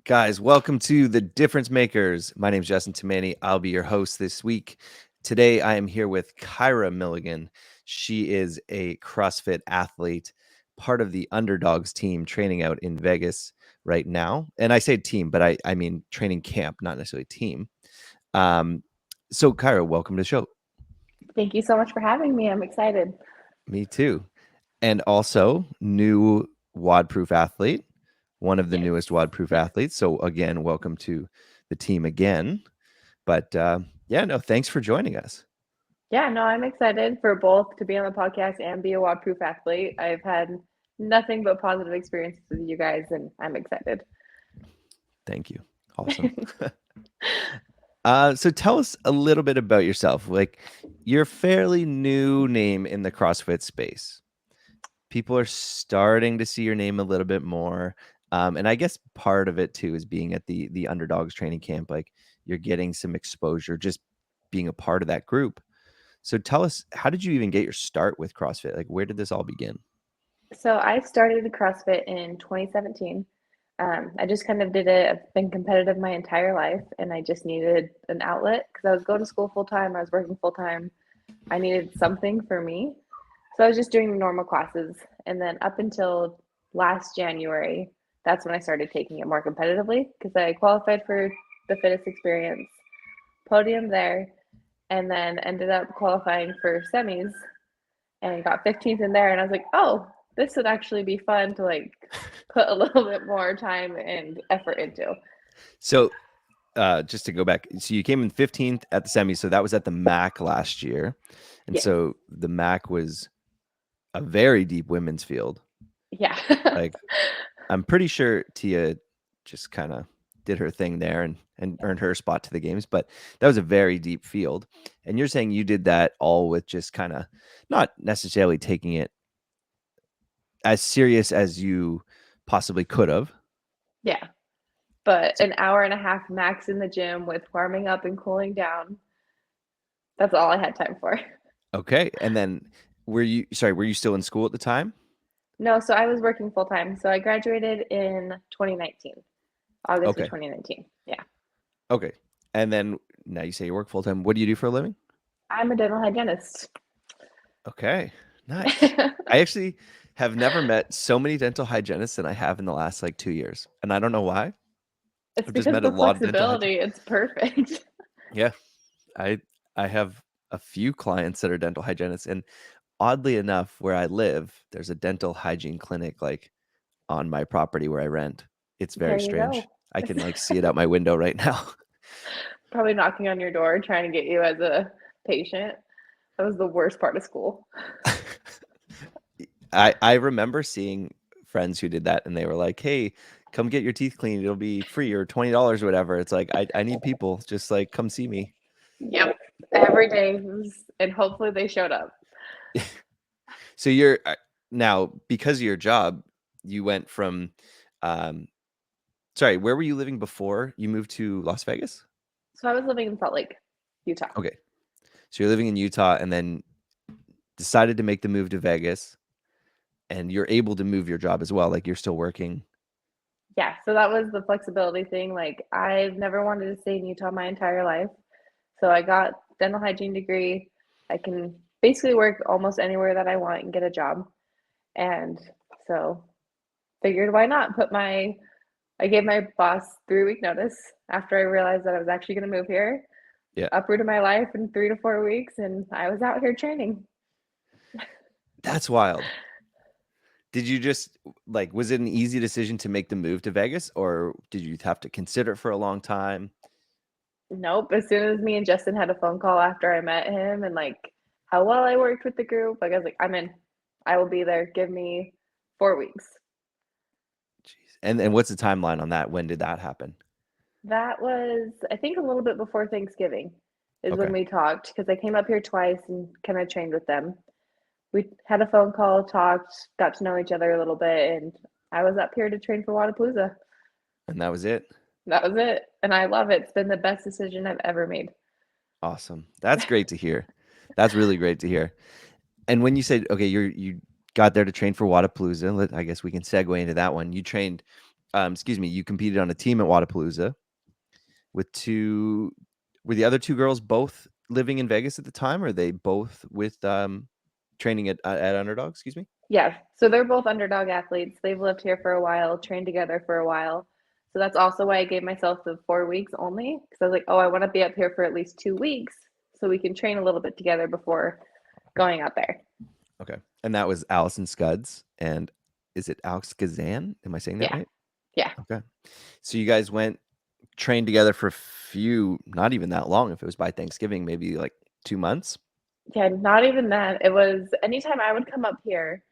Guys, welcome to The Difference Makers. My name is Justin Tomani. I'll be your host this week. Today, I am here with Kyra Milligan. She is a CrossFit athlete, part of the Underdogs team training out in Vegas right now. And I say team, but I mean training camp, not necessarily team. So, Kyra, welcome to the show. Thank you so much for having me. I'm excited. Me too. And also, new WODProof athlete, one of the Yes. newest WODProof athletes. So again, welcome to the team again. But thanks for joining us. Yeah, no, I'm excited for both to be on the podcast and be a WODProof athlete. I've had nothing but positive experiences with you guys, and I'm excited. Thank you. Awesome. So tell us a little bit about yourself. Like, you're a fairly new name in the CrossFit space. People are starting to see your name a little bit more. And I guess part of it too is being at the Underdogs training camp. Like, you're getting some exposure just being a part of that group. So tell us, how did you even get your start with CrossFit? Like, where did this all begin? So I started CrossFit in 2017. I just kind of did it. I've been competitive my entire life, and I just needed an outlet because I was going to school full time. I was working full time. I needed something for me. So I was just doing normal classes. And then up until last January, that's when I started taking it more competitively because I qualified for the Fittest Experience, podium there, and then ended up qualifying for semis and got 15th in there. And I was like, oh, this would actually be fun to like put a little bit more time and effort into. So just to go back, so you came in 15th at the semis. So that was at the MACC last year. And Yes. so the MACC was a very deep women's field. Yeah. Like, I'm pretty sure Tia just kind of did her thing there and earned her spot to the games, but that was a very deep field. And you're saying you did that all with just kind of not necessarily taking it as serious as you possibly could have. Yeah. But an hour and a half max in the gym with warming up and cooling down. That's all I had time for. Okay. And then were you still in school at the time? No, so I was working full time. So I graduated in 2019, August of Okay. 2019. Yeah. Okay. And then now you say you work full time. What do you do for a living? I'm a dental hygienist. Okay. Nice. I actually have never met so many dental hygienists than I have in the last like 2 years. And I don't know why. It's I've just because met a the lot of dental hygienists. flexibility, it's perfect. Yeah. I have a few clients that are dental hygienists, and oddly enough, where I live, there's a dental hygiene clinic like on my property where I rent. It's There very you strange. go. I can like see it out my window right now. Probably knocking on your door trying to get you as a patient. That was the worst part of school. I remember seeing friends who did that, and they were like, "Hey, come get your teeth cleaned. It'll be free or $20 or whatever." It's like, I need people. Just like, come see me. Yep. Every day. And hopefully they showed up. So you're now, because of your job, you went from sorry, where were you living before you moved to Las Vegas? So I was living in Salt Lake, Utah. Okay. So you're living in Utah and then decided to make the move to Vegas, and you're able to move your job as well. Like, you're still working. Yeah, so that was the flexibility thing. Like I've never wanted to stay in Utah my entire life. So I got dental hygiene degree. I can basically work almost anywhere that I want and get a job. And so figured why not I gave my boss 3 week notice after I realized that I was actually going to move here. Yeah. Uprooted my life in 3 to 4 weeks and I was out here training. That's wild. Did you just like, was it an easy decision to make the move to Vegas, or did you have to consider it for a long time? Nope. As soon as me and Justin had a phone call after I met him and like how well I worked with the group, like I was like, I'm in. I will be there. Give me 4 weeks. Jeez. And what's the timeline on that? When did that happen? That was, I think, a little bit before Thanksgiving is Okay. when we talked because I came up here twice and kind of trained with them. We had a phone call, talked, got to know each other a little bit, and I was up here to train for WODProof. And that was it. That was it. And I love it. It's been the best decision I've ever made. Awesome. That's great to hear. That's really great to hear. And when you said, okay, you got there to train for WODProof, I guess we can segue into that one. You trained you competed on a team at Wadapalooza with were the other two girls both living in Vegas at the time, or are they both with training at Underdogs? Excuse me. Yeah, so they're both underdog athletes. They've lived here for a while, trained together for a while. So that's also why I gave myself the 4 weeks only, because I was like, oh, I want to be up here for at least 2 weeks so we can train a little bit together before going out there. Okay. And that was Allison Scuds and is it Alex Kazan? Am I saying that Yeah. right? Yeah. Okay. So you guys trained together for not even that long. If it was by Thanksgiving, maybe like 2 months. Yeah, not even that. It was anytime I would come up here,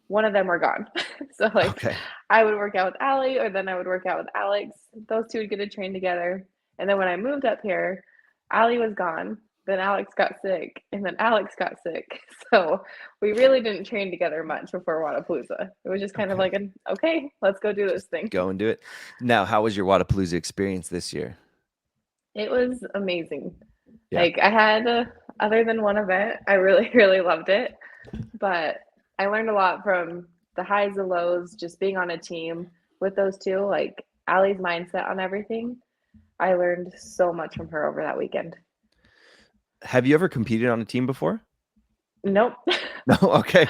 one of them were gone. So like Okay. I would work out with Allie or then I would work out with Alex. Those two would get to train together. And then when I moved up here, Allie was gone. Then Alex got sick, and then Alex got sick. So we really didn't train together much before Wadapalooza. It was just kind of Okay. like okay, let's go do this Just thing. go and do it. Now, how was your Wadapalooza experience this year? It was amazing. Yeah. Like I had, other than one event, I really, really loved it. But I learned a lot from the highs and lows, just being on a team with those two. Like Allie's mindset on everything. I learned so much from her over that weekend. Have you ever competed on a team before? Nope. No. Okay.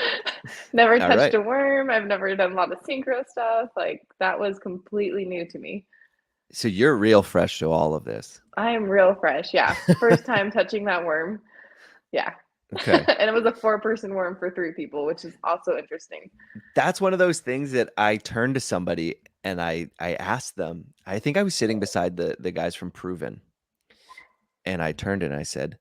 Never All touched right. a worm. I've never done a lot of synchro stuff. Like that was completely new to me. So you're real fresh to all of this. I am real fresh. Yeah. First time touching that worm. Yeah. Okay. And it was a 4-person worm for 3 people, which is also interesting. That's one of those things that I turned to somebody and I asked them. I think I was sitting beside the guys from Proven, and I turned and I said,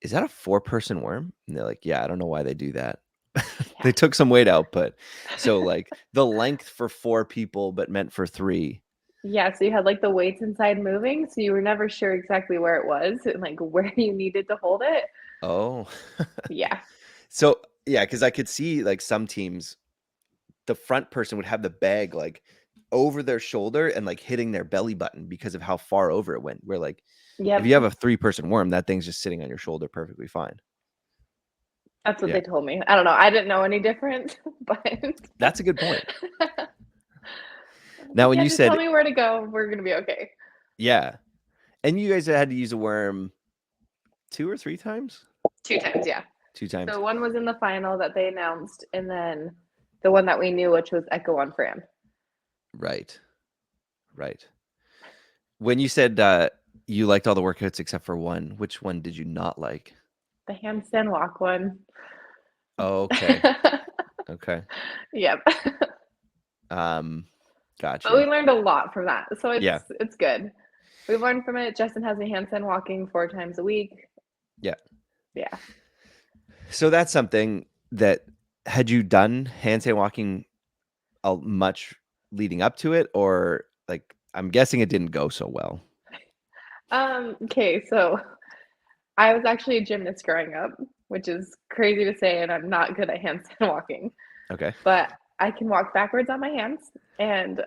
"Is that a 4-person worm?" And they're like, "Yeah, I don't know why they do that." Yeah. They took some weight out, but so like the length for 4 people, but meant for 3. Yeah, so you had like the weights inside moving, so you were never sure exactly where it was and like where you needed to hold it. Oh, Yeah. so yeah, because I could see like some teams, the front person would have the bag like over their shoulder and like hitting their belly button because of how far over it went. Where like if Yep. you have a 3-person worm, that thing's just sitting on your shoulder perfectly fine. That's what Yeah, they told me. I don't know. I didn't know any different, but that's a good point. Now, when yeah, you just tell said, me where to go. We're gonna be okay. yeah, and you guys had to use a worm 2 or 3 times? 2 times, yeah. 2 times. So one was in the final that they announced, and then the one that we knew, which was Echo One for him. Right. Right. When you said you liked all the workouts except for one, which one did you not like? The handstand walk one. Oh, okay. Okay. Yep. But we Gotcha. learned a lot from that, so Yeah. it's good. We learned from it. Justin has me handstand walking 4 times a week. Yeah. Yeah. So that's something that had you done handstand walking much leading up to it, or like I'm guessing it didn't go so well. Okay, so I was actually a gymnast growing up, which is crazy to say, and I'm not good at handstand walking, Okay. but I can walk backwards on my hands. And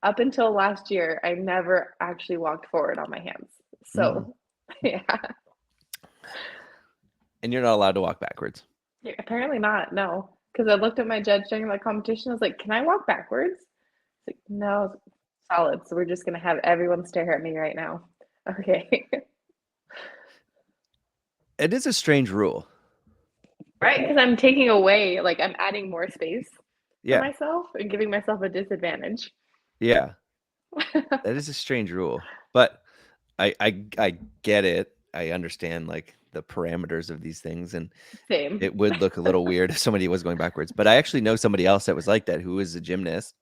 up until last year, I never actually walked forward on my hands. Mm. So, yeah, And you're not allowed to walk backwards. apparently not. No, because I looked at my judge during the competition. I was like, "Can I walk backwards?" It's like, "No, solid." So we're just gonna have everyone stare at me right now. Okay. It is a strange rule. Right, because I'm taking away, like, I'm adding more space for Yeah. myself and giving myself a disadvantage. Yeah. That is a strange rule. But I get it. I understand like the parameters of these things, and Same. it would look a little weird if somebody was going backwards. But I actually know somebody else that was like that, who is a gymnast.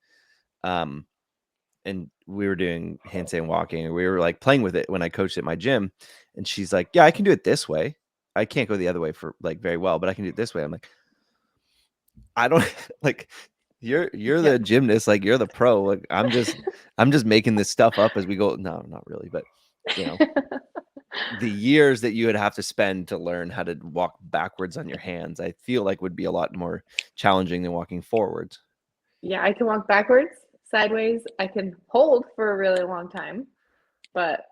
And we were doing handstand walking, and we were like playing with it when I coached at my gym. And she's like, "Yeah, I can do it this way. I can't go the other way for like very well, but I can do it this way." I'm like, I don't like you're the Yep. gymnast, like you're the pro. Like I'm just making this stuff up as we go. No, not really, but you know, the years that you would have to spend to learn how to walk backwards on your hands, I feel like would be a lot more challenging than walking forwards. Yeah, I can walk backwards, sideways. I can hold for a really long time, but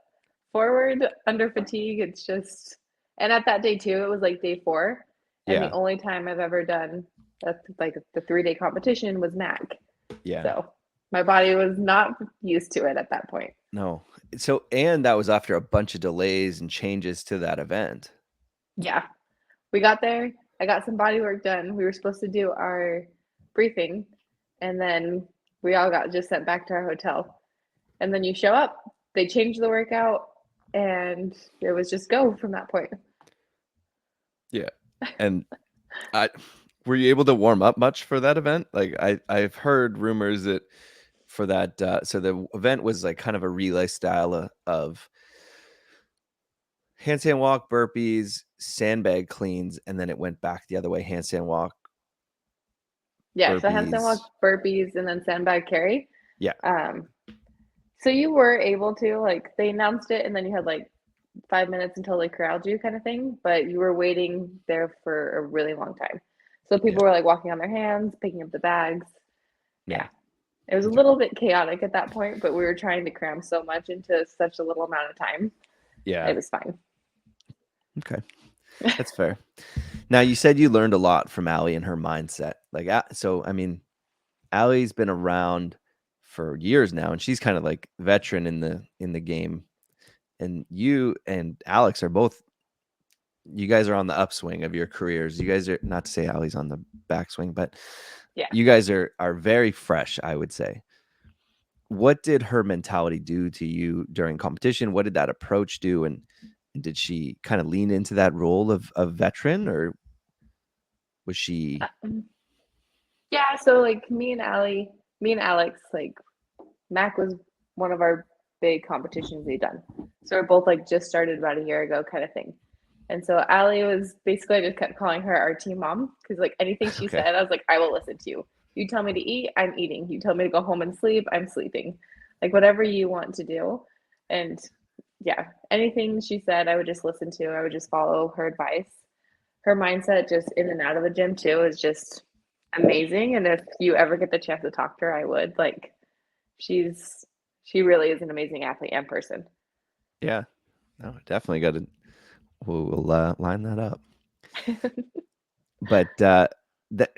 forward under fatigue, it's just. And at that day too, it was like day 4, and the Yeah. only time I've ever done that's like the 3-day competition was MACC. Yeah. So My body was not used to it at that point. No. So, and that was after a bunch of delays and changes to that event. Yeah. We got there. I got some body work done. We were supposed to do our briefing, and then we all got just sent back to our hotel. And then you show up, they change the workout, and it was just go from that point. Yeah. And were you able to warm up much for that event? Like I've heard rumors that for that, so the event was like kind of a relay style of handstand walk, burpees, sandbag cleans, and then it went back the other way, handstand walk, Yeah, so handstand burpees. walk, burpees, and then sandbag carry. Yeah. So you were able to, like, they announced it, and then you had like 5 minutes until they corralled you, kind of thing. But you were waiting there for a really long time. So people were like walking on their hands, picking up the bags. Yeah. It was a little bit chaotic at that point, but we were trying to cram so much into such a little amount of time. Yeah. It was fine. Okay. That's fair. Now, you said you learned a lot from Allie and her mindset. Like, so, I mean, Allie's been around for years now, and she's kind of like veteran in the game. And you and Alex are both, you guys are on the upswing of your careers. You guys are, not to say Allie's on the backswing, but Yeah. you guys are very fresh, I would say. What did her mentality do to you during competition? What did that approach do? And did she kind of lean into that role of veteran, or was she? Yeah, so like me and Alex, like MACC was one of our big competitions we've done. So we're both like just started about a year ago kind of thing. And so Allie was basically, I just kept calling her our team mom because like anything she Okay. said, I was like, I will listen to you. You tell me to eat, I'm eating. You tell me to go home and sleep, I'm sleeping. Like whatever you want to do. And yeah, anything she said, I would just listen to. I would just follow her advice. Her mindset just in and out of the gym too is just amazing. And if you ever get the chance to talk to her, I would. Like she really is an amazing athlete and person. Yeah. No, definitely got to. We'll line that up. But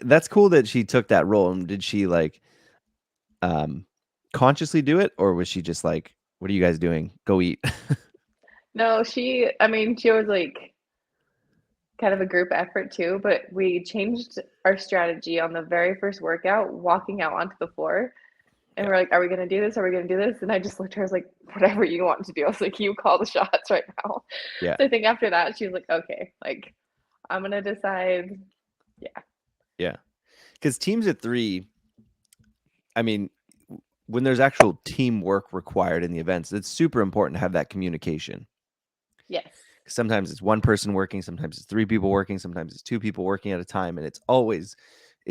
that's cool that she took that role. And did she like consciously do it, or was she just like, "What are you guys doing? Go eat." No, she was like kind of a group effort too, but we changed our strategy on the very first workout, walking out onto the floor. And we're like, are we going to do this? Are we going to do this? And I just looked at her, I was like, whatever you want to do. I was like, you call the shots right now. Yeah. So I think after that, she was like, okay, like, I'm going to decide. Yeah. Yeah. Because teams of three, I mean, when there's actual teamwork required in the events, it's super important to have that communication. Yes. Sometimes it's one person working, sometimes it's three people working, sometimes it's two people working at a time. And it's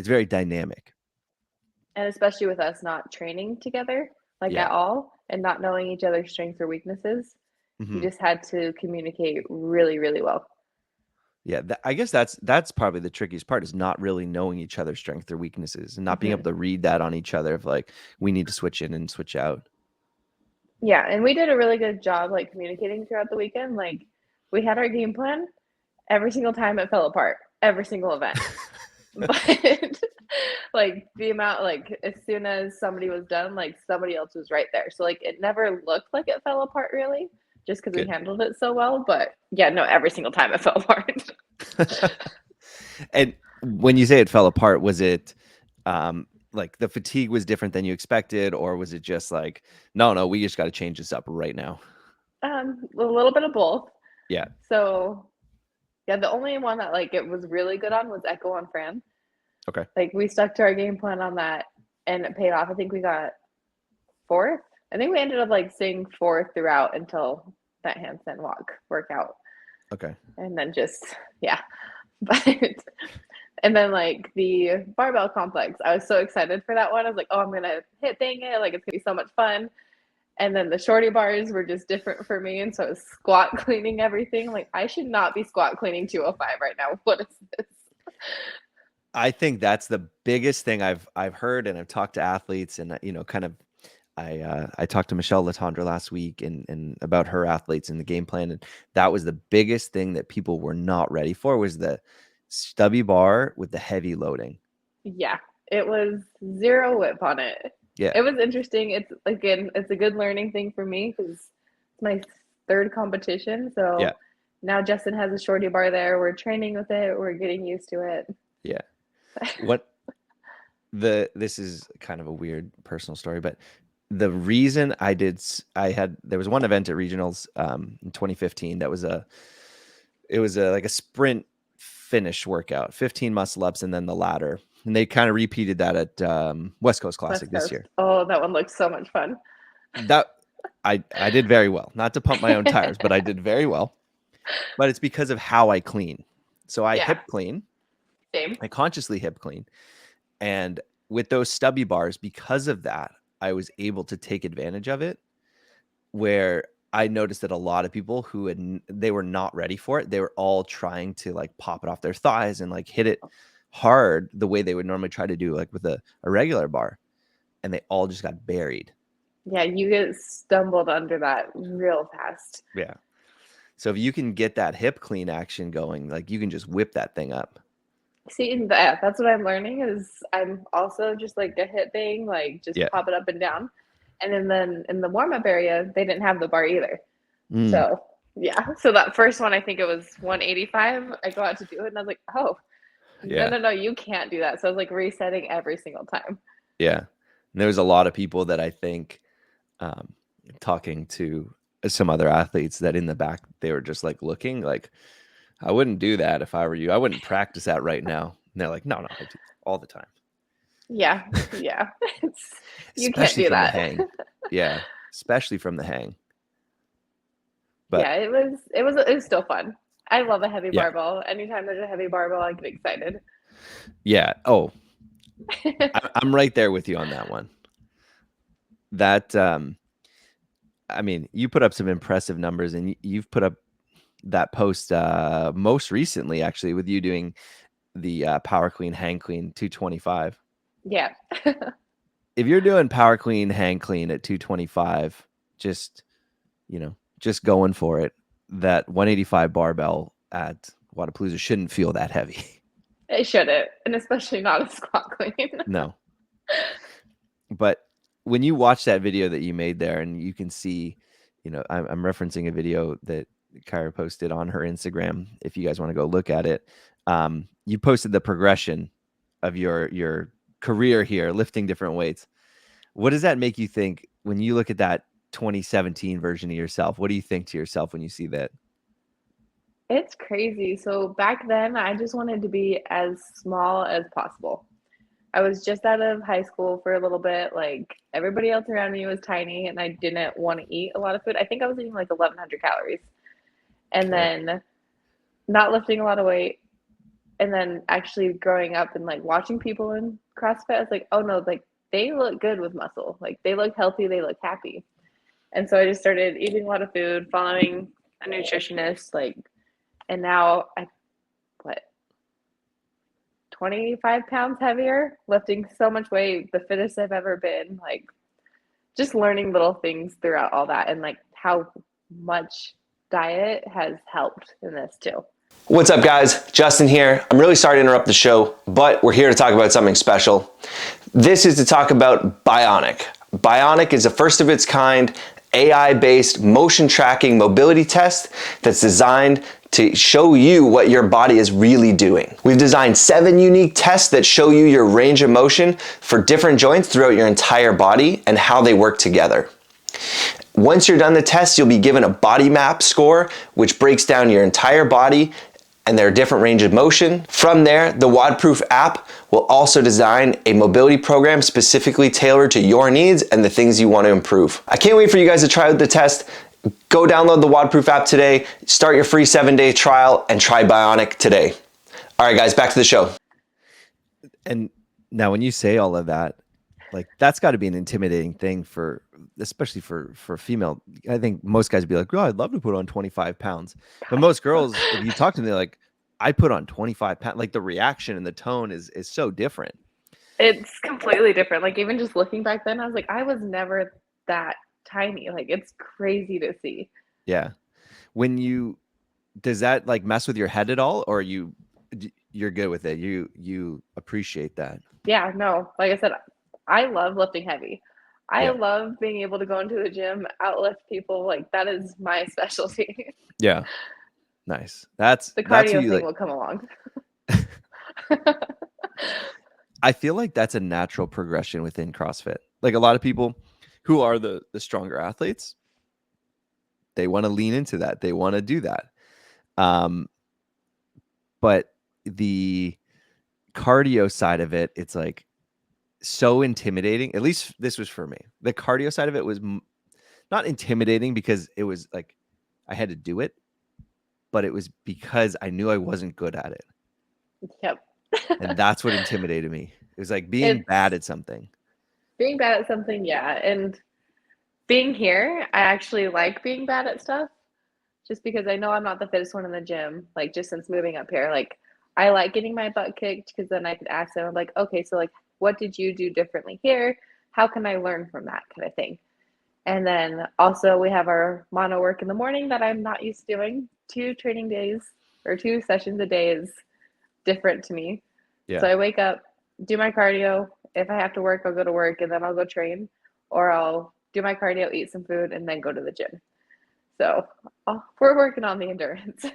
very dynamic. And especially with us not training together, like Yeah. at all, and not knowing each other's strengths or weaknesses, you Mm-hmm. just had to communicate really, really well. Yeah, I guess that's probably the trickiest part, is not really knowing each other's strengths or weaknesses and not being able to read that on each other, of like, we need to switch in and switch out. Yeah, and we did a really good job like communicating throughout the weekend. Like we had our game plan. Every single time it fell apart. Every single event. But like the amount, like as soon as somebody was done, like somebody else was right there. So like it never looked like it fell apart really, just because we Good. handled it so well. But yeah, no, every single time it fell apart. And when you say it fell apart, was it like the fatigue was different than you expected, or was it just like, no, we just got to change this up right now? A little bit of both. Yeah. So yeah, the only one that like it was really good on was Echo on Fran. Okay. Like we stuck to our game plan on that and it paid off. I think we got fourth. I think we ended up like staying fourth throughout until that handstand walk workout. Okay. And then just yeah. But and then like the barbell complex, I was so excited for that one. I was like, oh, I'm gonna hit bang it, like it's gonna be so much fun. And then the shorty bars were just different for me. And so I was squat cleaning everything. Like I should not be squat cleaning 205 right now. What is this? I think that's the biggest thing I've heard, and I've talked to athletes, and kind of I talked to Michelle Latondra last week and about her athletes and the game plan, and that was the biggest thing that people were not ready for, was the stubby bar with the heavy loading. Yeah, it was zero whip on it. Yeah. It was interesting. It's again, it's a good learning thing for me because it's my third competition. Yeah. So now Justin has a shorty bar there. We're training with it. We're getting used to it. Yeah. This is kind of a weird personal story, but the reason there was one event at regionals in 2015 that was like a sprint finish workout, 15 muscle ups and then the ladder, and they kind of repeated that at West Coast Classic West this Coast. year. Oh, that one looks so much fun. That I did very well, not to pump my own tires, but I did very well. But it's because of how I clean. So I hip clean, Same. I consciously hip clean, and with those stubby bars, because of that, I was able to take advantage of it, where I noticed that a lot of people they were not ready for it. They were all trying to like pop it off their thighs and like hit it hard the way they would normally try to do like with a regular bar. And they all just got buried. Yeah, you get stumbled under that real fast. Yeah. So if you can get that hip clean action going, like you can just whip that thing up. See, that's what I'm learning is I'm also just like a hip bang, like just pop it up and down. And then in the warm-up area, they didn't have the bar either. So yeah. So that first one, I think it was 185. I go out to do it and I was like, oh, no, you can't do that. So I was like resetting every single time. Yeah. And there was a lot of people that I think talking to some other athletes that in the back, they were just like looking like, I wouldn't do that if I were you. I wouldn't practice that right now. And they're like, no, I do all the time. Yeah. Yeah. You especially can't do from that. The hang. Yeah. Especially from the hang. But yeah, it was still fun. I love a heavy barbell. Anytime there's a heavy barbell, I get excited. Yeah. Oh, I'm right there with you on that one. That, I mean, you put up some impressive numbers, and you've put up that post most recently, actually, with you doing the Power Clean, Hang Clean 225. Yeah. If you're doing Power Clean, Hang Clean at 225, just going for it, that 185 barbell at Wadapalooza shouldn't feel that heavy. It shouldn't, and especially not a squat clean. No. But when you watch that video that you made there, and you can see, I'm referencing a video that Kyra posted on her Instagram. If you guys want to go look at it, you posted the progression of your career here, lifting different weights. What does that make you think when you look at that 2017 version of yourself? What do you think to yourself when you see that? It's crazy. So back then, I just wanted to be as small as possible. I was just out of high school for a little bit. Like everybody else around me was tiny, and I didn't want to eat a lot of food. I think I was eating like 1,100 calories, and then not lifting a lot of weight. And then actually growing up and like watching people in CrossFit, I was like, oh no, like they look good with muscle. Like they look healthy, they look happy. And so I just started eating a lot of food, following a nutritionist, and now 25 pounds heavier, lifting so much weight, the fittest I've ever been, like just learning little things throughout all that, and like how much diet has helped in this too. What's up guys, Justin here. I'm really sorry to interrupt the show, but we're here to talk about something special. This is to talk about Bionic. Bionic is a first of its kind AI-based motion tracking mobility test that's designed to show you what your body is really doing. We've designed 7 unique tests that show you your range of motion for different joints throughout your entire body and how they work together. Once you're done the test, you'll be given a body map score, which breaks down your entire body and their different range of motion. From there, the WODProof app will also design a mobility program specifically tailored to your needs and the things you want to improve. I can't wait for you guys to try out the test. Go download the WODProof app today, start your free 7-day trial, and try Bionic today. All right, guys, back to the show. And now when you say all of that, like that's got to be an intimidating thing especially for female. I think most guys would be like, oh, I'd love to put on 25 pounds. But most girls, if you talk to them, they're like, I put on 25 pounds. Like the reaction and the tone is so different. It's completely different. Like even just looking back then, I was like, I was never that tiny. Like it's crazy to see. Yeah. Does that like mess with your head at all, or you're good with it? You appreciate that? Yeah, no, like I said, I love lifting heavy. I Yeah. love being able to go into the gym, outlift people. Like that is my specialty. Yeah. Nice. That's The what cardio you thing like. will come along. I feel like that's a natural progression within CrossFit. Like a lot of people who are the stronger athletes, they want to lean into that. They want to do that. But the cardio side of it, it's like so intimidating. At least this was for me. The cardio side of it was not intimidating because it was like I had to do it, but it was because I knew I wasn't good at it. Yep. And that's what intimidated me. It was like being It's bad at something. being bad at something, yeah. And being here, I actually like being bad at stuff just because I know I'm not the fittest one in the gym. Like, just since moving up here, like, I like getting my butt kicked because then I could ask them, like, okay, so, like, what did you do differently here? How can I learn from that kind of thing? And then also, we have our mono work in the morning that I'm not used to doing. 2 training days or 2 sessions a day is different to me. So Yeah. I wake up, do my cardio. If I have to work, I'll go to work and then I'll go train, or I'll do my cardio, eat some food, and then go to the gym. So we're working on the endurance.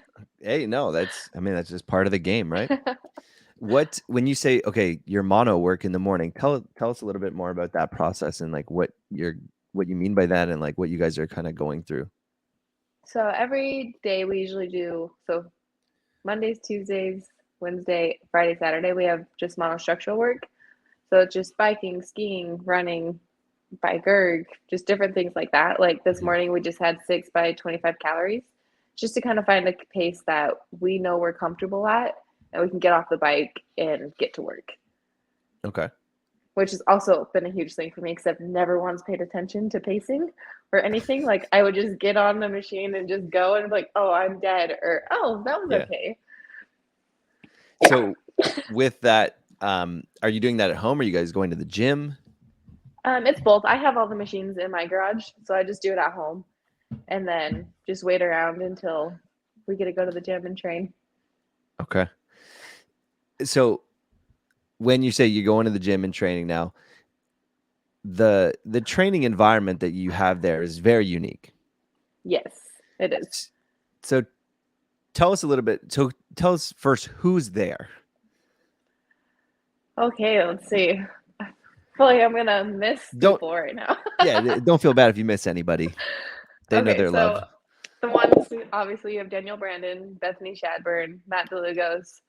Hey, no, that's just part of the game, right? When you say, okay, your mono work in the morning, tell us a little bit more about that process and like what you mean by that and like what you guys are kind of going through. So every day we usually do, so Mondays, Tuesdays, Wednesday, Friday, Saturday, we have just monostructural work. So it's just biking, skiing, running, bike erg, just different things like that. Like this morning, we just had 6 by 25 calories just to kind of find a pace that we know we're comfortable at and we can get off the bike and get to work. Okay. Which has also been a huge thing for me because I've never once paid attention to pacing or anything. Like I would just get on the machine and just go and be like, oh, I'm dead, or oh, that was Yeah. okay. So with that, are you doing that at home? Are you guys going to the gym? It's both. I have all the machines in my garage, so I just do it at home and then just wait around until we get to go to the gym and train. Okay. So when you say you're going to the gym and training now, the training environment that you have there is very unique. Yes, it is. So tell us a little bit. So tell us first who's there. Okay, let's see. I feel like I'm gonna miss people right now. Yeah, don't feel bad if you miss anybody. They know their love. The ones, obviously, you have Danielle Brandon, Bethany Shadburn, Matt DeLugos.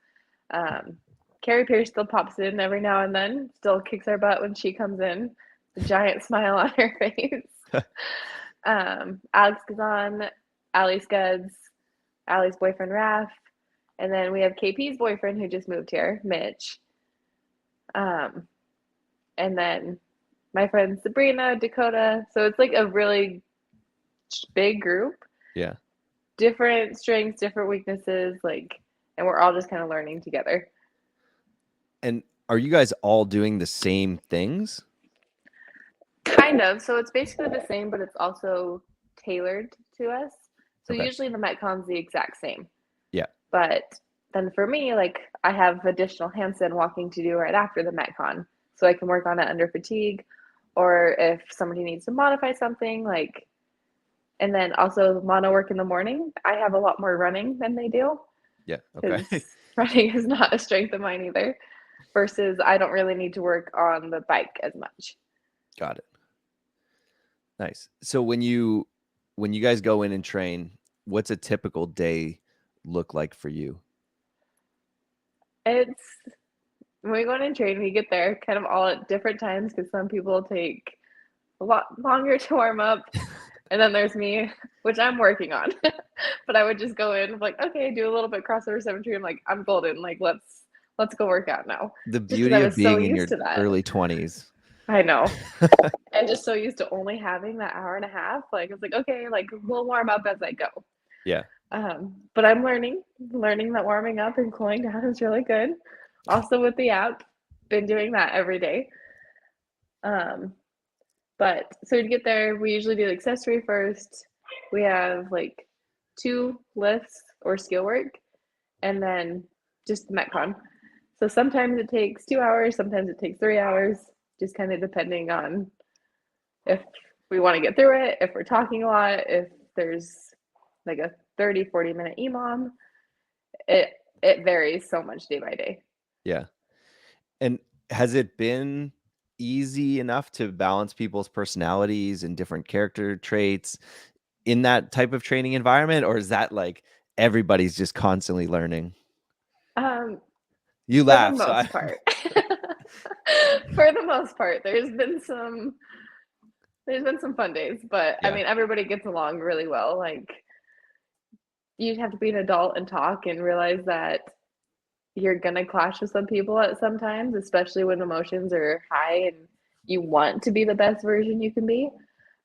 Carrie Pierce still pops in every now and then, still kicks our butt when she comes in. The giant smile on her face. Alex Kazan, Ali Scuds, Ali's boyfriend, Raph. And then we have KP's boyfriend who just moved here, Mitch. And then my friends Sabrina, Dakota. So it's like a really big group. Yeah. Different strengths, different weaknesses, like, and we're all just kind of learning together. And are you guys all doing the same things? Kind of. So it's basically the same, but it's also tailored to us. So Okay. usually the MACC's the exact same. Yeah. But then for me, like I have additional handstand walking to do right after the MACC, so I can work on it under fatigue, or if somebody needs to modify something, like. And then also mono work in the morning. I have a lot more running than they do. Yeah. Okay. Running is not a strength of mine either. Versus I don't really need to work on the bike as much. Got it. Nice. So when you guys go in and train, what's a typical day look like for you? It's when we go in and train, we get there kind of all at different times because some people take a lot longer to warm up. And then there's me, which I'm working on. But I would just go in like, okay, do a little bit crossover symmetry. I'm like, I'm golden. Like, let's go work out now. The Just 'cause beauty I of was so being in your used to that. early 20s. I know. And just so used to only having that hour and a half. Like, it's like, okay, like we'll warm up as I go. Yeah. But I'm learning that warming up and cooling down is really good. Also with the app, been doing that every day. But so to get there, we usually do the accessory first. We have like 2 lifts or skill work, and then just the Metcon. So sometimes it takes 2 hours, sometimes it takes 3 hours. just kind of depending on if we want to get through it, if we're talking a lot, if there's like a 30-40 minute EMOM. It varies so much day by day. Yeah. And has it been easy enough to balance people's personalities and different character traits in that type of training environment, or is that like everybody's just constantly learning? You For laugh, the most part. For the most part, there's been some fun days, but Yeah. I mean, everybody gets along really well. Like, you have to be an adult and talk and realize that you're gonna clash with some people at sometimes, especially when emotions are high and you want to be the best version you can be.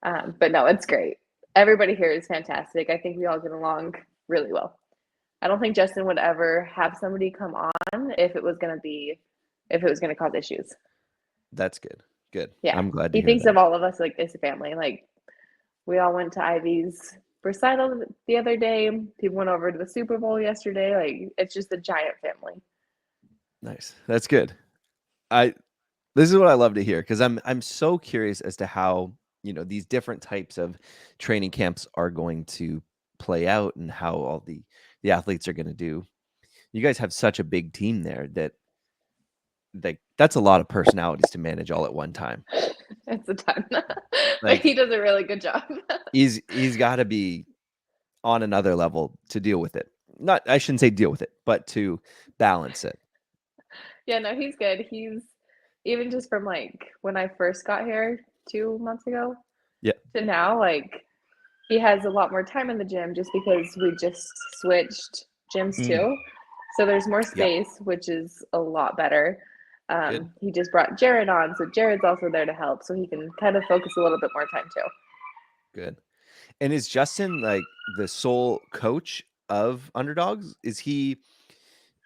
But no, it's great. Everybody here is fantastic. I think we all get along really well. I don't think Justin would ever have somebody come on if it was gonna cause issues. That's good. Good. Yeah. I'm glad to He hear thinks that. of all of us like it's a family. Like, we all went to Ivy's recital the other day. People went over to the Super Bowl yesterday. Like, it's just a giant family. Nice. That's good. This is what I love to hear, because I'm so curious as to how, these different types of training camps are going to play out and how all the athletes are going to do. You guys have such a big team there that that's a lot of personalities to manage all at one time. It's a ton. But Like, he does a really good job. he's got to be on another level to deal with it. I shouldn't say deal with it, but to balance it. Yeah, no, he's good. He's even just from like when I first got here 2 months ago Yeah. to now, like, he has a lot more time in the gym just because we just switched gyms too. So there's more space, which is a lot better. He just brought Jared on, so Jared's also there to help, so he can kind of focus a little bit more time too. Good. And is Justin like the sole coach of Underdogs?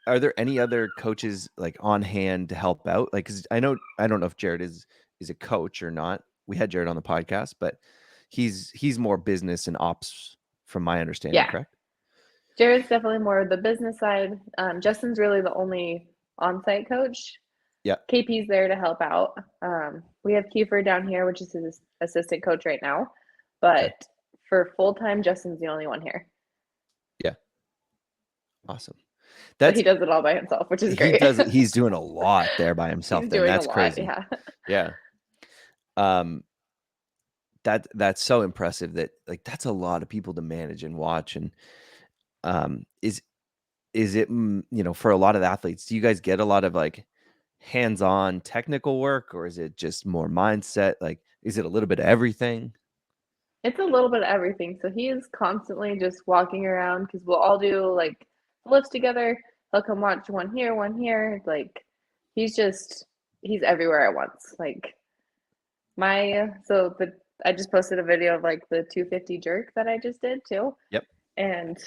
Are there any other coaches like on hand to help out? Like, 'cause I don't know if Jared is a coach or not. We had Jared on the podcast, but he's more business and ops from my understanding, Yeah. correct? Jared's definitely more the business side. Justin's really the only on-site coach. Yeah. KP's there to help out. We have Kiefer down here, which is his assistant coach right now. But for full-time, Justin's the only one here. Yeah. Awesome. So he does it all by himself, which is great. He's doing a lot there by himself. He's Then doing that's a lot, crazy. yeah. Yeah. That's so impressive that like that's a lot of people to manage and watch. And is it for a lot of athletes, do you guys get a lot of like hands-on technical work, or is it just more mindset? Like, is it a little bit of everything? It's a little bit of everything. So he is constantly just walking around because we'll all do like lifts together. He'll come watch one here, one here. Like, he's everywhere at once. Like, I just posted a video of like the 250 jerk that I just did too. Yep. And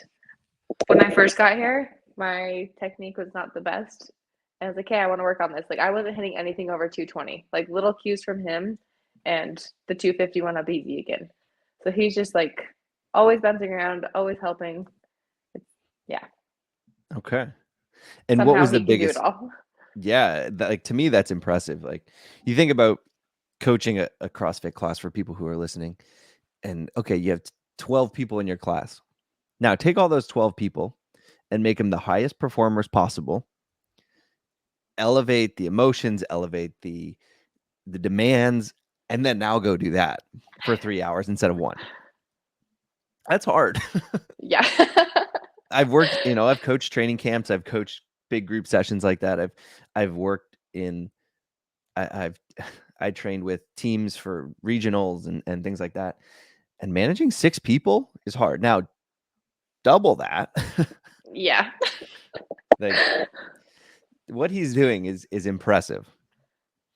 when I first got here, my technique was not the best. And I was like, hey, I want to work on this. Like, I wasn't hitting anything over 220. Like, little cues from him, and the 250 went up easy again. So he's just like always bouncing around, always helping. Yeah. Okay. And Somehow what was the he can biggest? do it all. Yeah, like to me, that's impressive. Like, you think about coaching a CrossFit class for people who are listening, and okay, you have 12 people in your class. Now take all those 12 people and make them the highest performers possible. Elevate the emotions, elevate the demands, and then now go do that for 3 hours instead of 1. That's hard. Yeah. I've worked, I've coached training camps, I've coached big group sessions like that. I've worked in I trained with teams for regionals and things like that. And managing 6 people is hard. Now, double that. Yeah. Like, what he's doing is impressive.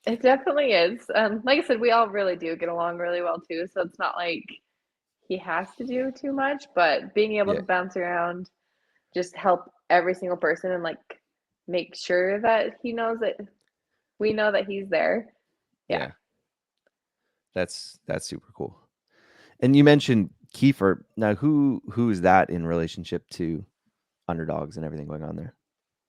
It definitely is. Like I said, we all really do get along really well too. So it's not like he has to do too much, but being able to bounce around, just help every single person and like make sure that he knows that we know that he's there. Yeah. That's super cool. And you mentioned Kiefer. Now, who is that in relationship to Underdogs and everything going on there?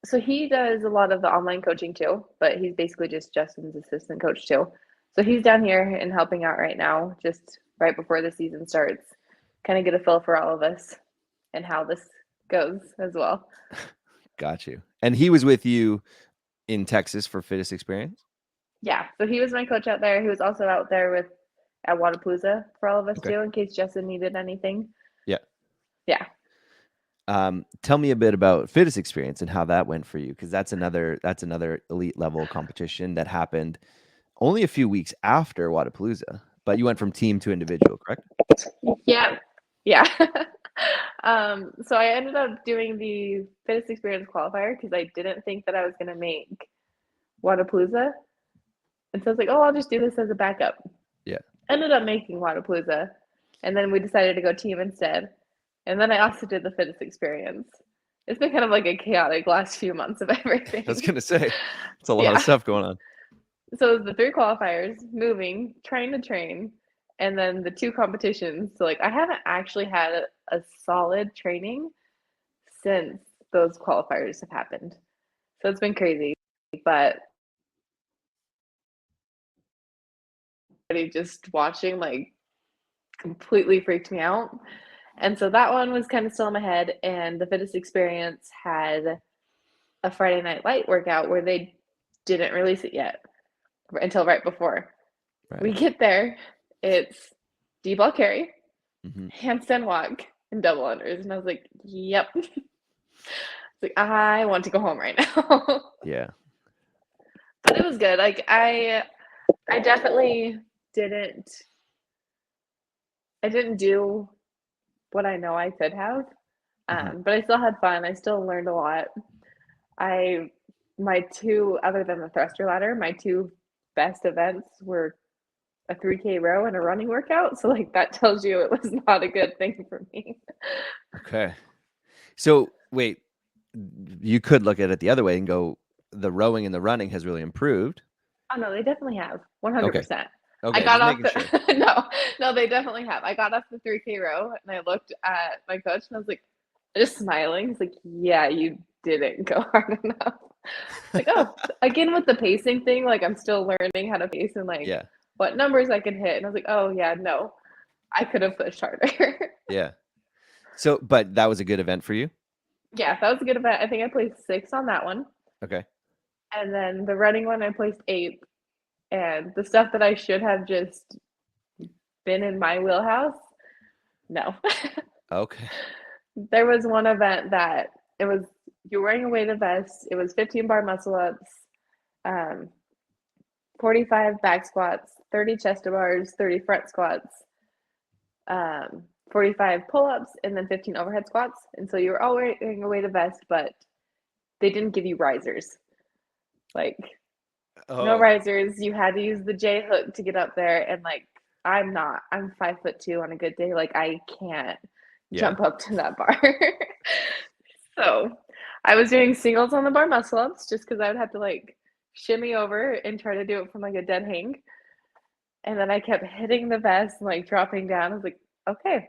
So he does a lot of the online coaching too, but he's basically just Justin's assistant coach too. So he's down here and helping out right now, just right before the season starts. Kind of get a feel for all of us and how this goes as well. Got you. And he was with you in Texas for Fittest Experience? Yeah, so he was my coach out there. He was also out there at WODProof for all of us too, in case Justin needed anything. Yeah. Yeah. Tell me a bit about Fittest Experience and how that went for you, because that's another elite level competition that happened only a few weeks after WODProof, but you went from team to individual, correct? Yeah. Yeah. So I ended up doing the Fittest Experience qualifier because I didn't think that I was going to make WODProof. And so I was like, oh, I'll just do this as a backup. Yeah. Ended up making WODProof. And then we decided to go team instead. And then I also did the Fittest Experience. It's been kind of like a chaotic last few months of everything. I was going to say, it's a lot of stuff going on. So it was the 3 qualifiers, moving, trying to train, and then the 2 competitions. So like I haven't actually had a solid training since those qualifiers have happened. So it's been crazy, but just watching like completely freaked me out. And so that one was kind of still in my head. And the Fittest Experience had a Friday Night Light workout where they didn't release it yet until right before. Right. We get there, it's D-ball carry, Mm-hmm. handstand walk, and double unders. And I was like, yep. It's like, I want to go home right now. Yeah. But it was good. Like I definitely didn't do what I know I could have. But I still had fun. I still learned a lot. My 2, other than the thruster ladder, my 2 best events were a 3K row and a running workout. So like that tells you it was not a good thing for me. Okay. So wait, you could look at it the other way and go, the rowing and the running has really improved. Oh no, they definitely have 100%. Okay, I got just off making the sure. no, they definitely have. I got off the 3K row and I looked at my coach and I was like, just smiling. He's like, yeah, you didn't go hard enough. Like, oh, again with the pacing thing, like I'm still learning how to pace and like Yeah. what numbers I could hit. And I was like, oh yeah, no, I could have pushed harder. Yeah. So, but that was a good event for you? Yeah, that was a good event. I think I placed 6th on that one. Okay. And then the running one, I placed 8th. And the stuff that I should have just been in my wheelhouse, no. Okay. There was one event that it was you're wearing a weighted vest. It was 15 bar muscle ups, 45 back squats, 30 chest to bars, 30 front squats, 45 pull ups, and then 15 overhead squats. And so you were all wearing a weighted vest, but they didn't give you risers. Like no risers. You had to use the J hook to get up there, and like I'm 5'2" on a good day. Like I can't jump up to that bar. So I was doing singles on the bar muscle ups just because I would have to like shimmy over and try to do it from like a dead hang. And then I kept hitting the vest and like dropping down. I was like, okay,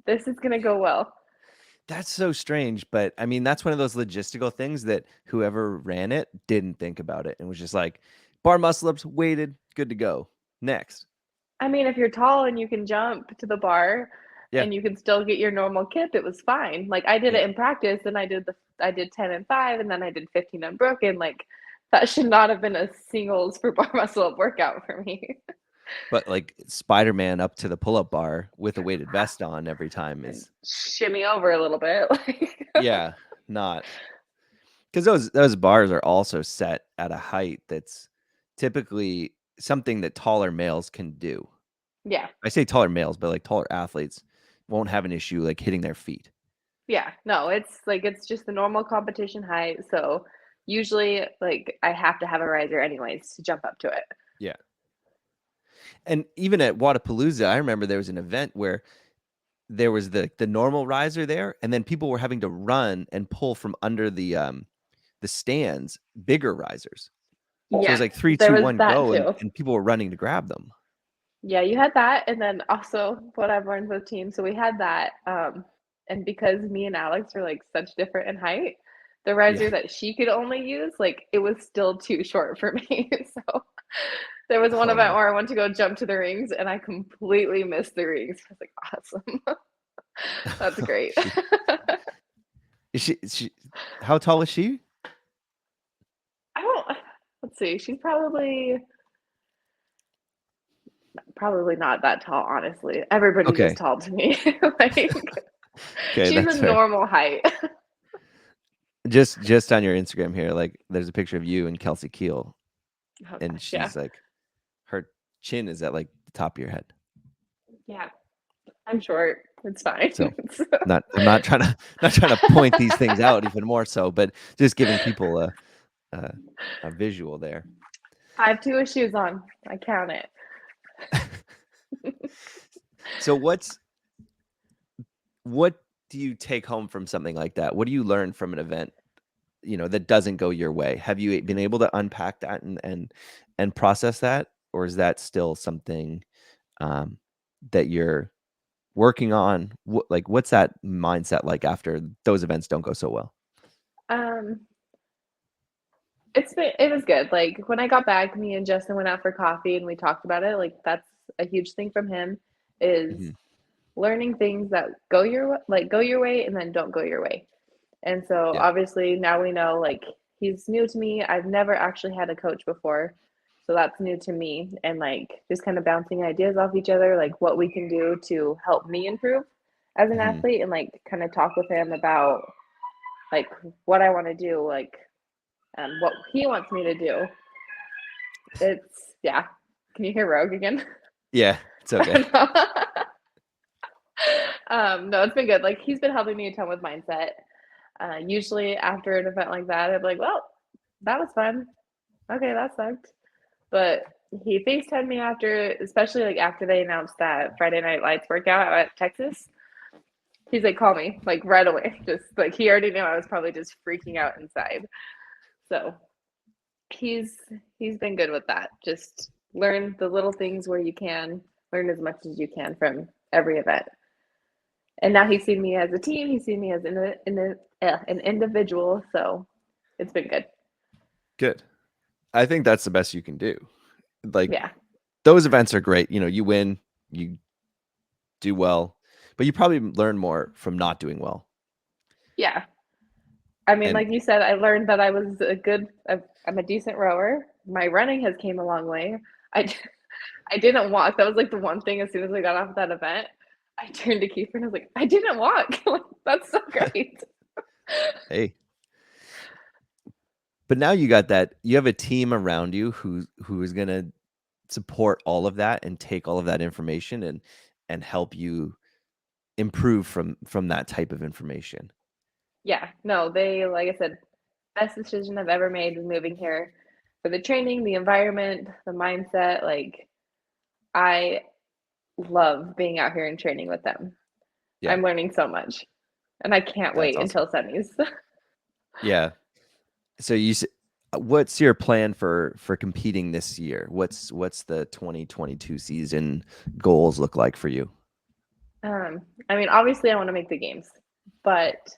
this is gonna go well. That's so strange, but I mean, that's one of those logistical things that whoever ran it didn't think about it and was just like, bar muscle ups, weighted, good to go. Next. I mean, if you're tall and you can jump to the bar and you can still get your normal kip, it was fine. Like I did it in practice and I did 10 and 5 and then I did 15 unbroken. Like that should not have been a singles for bar muscle up workout for me. But like Spider-Man up to the pull-up bar with a weighted vest on every time is shimmy over a little bit. yeah, not because those bars are also set at a height that's typically something that taller males can do. Yeah. I say taller males, but like taller athletes won't have an issue like hitting their feet. Yeah, no, it's just the normal competition height. So usually like I have to have a riser anyways to jump up to it. Yeah. And even at WODProof, I remember there was an event where there was the normal riser there, and then people were having to run and pull from under the stands bigger risers. So it was like 3, 2, 1, go, and people were running to grab them. Yeah, you had that, and then also what I've learned with teams. So we had that, and because me and Alex are like such different in height, the riser that she could only use, like it was still too short for me. So There was one Oh, event no. where I went to go jump to the rings and I completely missed the rings. I was like, awesome. That's great. She how tall is she? I don't, let's see, she's probably not that tall, honestly. Everybody's Okay. just tall to me. Like, Okay, she's that's a fair. normal height. Just on your Instagram here, like there's a picture of you and Kelsey Keel, Oh and gosh, yeah. she's like, her chin is at like the top of your head. Yeah, I'm short. It's fine. So I'm not trying to point these things out even more so, but just giving people a visual there. I have 2 shoes on. I count it. So what do you take home from something like that? What do you learn from an event, that doesn't go your way? Have you been able to unpack that and process that, or is that still something that you're working on? What's that mindset like after those events don't go so well? Um, it was good. Like when I got back, me and Justin went out for coffee and we talked about it. Like that's a huge thing from him is Hmm. learning things that go your way and then don't go your way. And so Yeah. obviously now we know like he's new to me. I've never actually had a coach before. So that's new to me and like just kind of bouncing ideas off each other, like what we can do to help me improve as an Hmm. athlete and like kind of talk with him about like what I want to do, like what he wants me to do. It's yeah. Can you hear Rogue again? Yeah, it's okay. No, it's been good. Like he's been helping me a ton with mindset. Usually after an event like that, I'd be like, well, that was fun. Okay, that sucked. But he FaceTimed me after, especially like after they announced that Friday Night Lights workout at Texas. He's like, call me, like right away. Just like he already knew I was probably just freaking out inside. So he's been good with that. Just learn the little things where you can, learn as much as you can from every event. And now he's seen me as a team. He's seen me as an individual. So it's been good. Good. I think that's the best you can do. Like Yeah. those events are great. You win, you do well, but you probably learn more from not doing well. Yeah. I mean, And like you said, I learned that I'm a decent rower. My running has came a long way. I, I didn't walk. That was like the one thing as soon as I got off that event, I turned to Kiefer and I was like, I didn't walk. That's so great. hey, but now you have a team around you who is going to support all of that and take all of that information and help you improve from that type of information. Yeah, no, like I said, best decision I've ever made is moving here for the training, the environment, the mindset. Like, I love being out here and training with them. Yeah, I'm learning so much, and I can't that's wait awesome. until semis. Yeah. So what's your plan for competing this year? What's the 2022 season goals look like for you? I mean, obviously, I want to make the games, but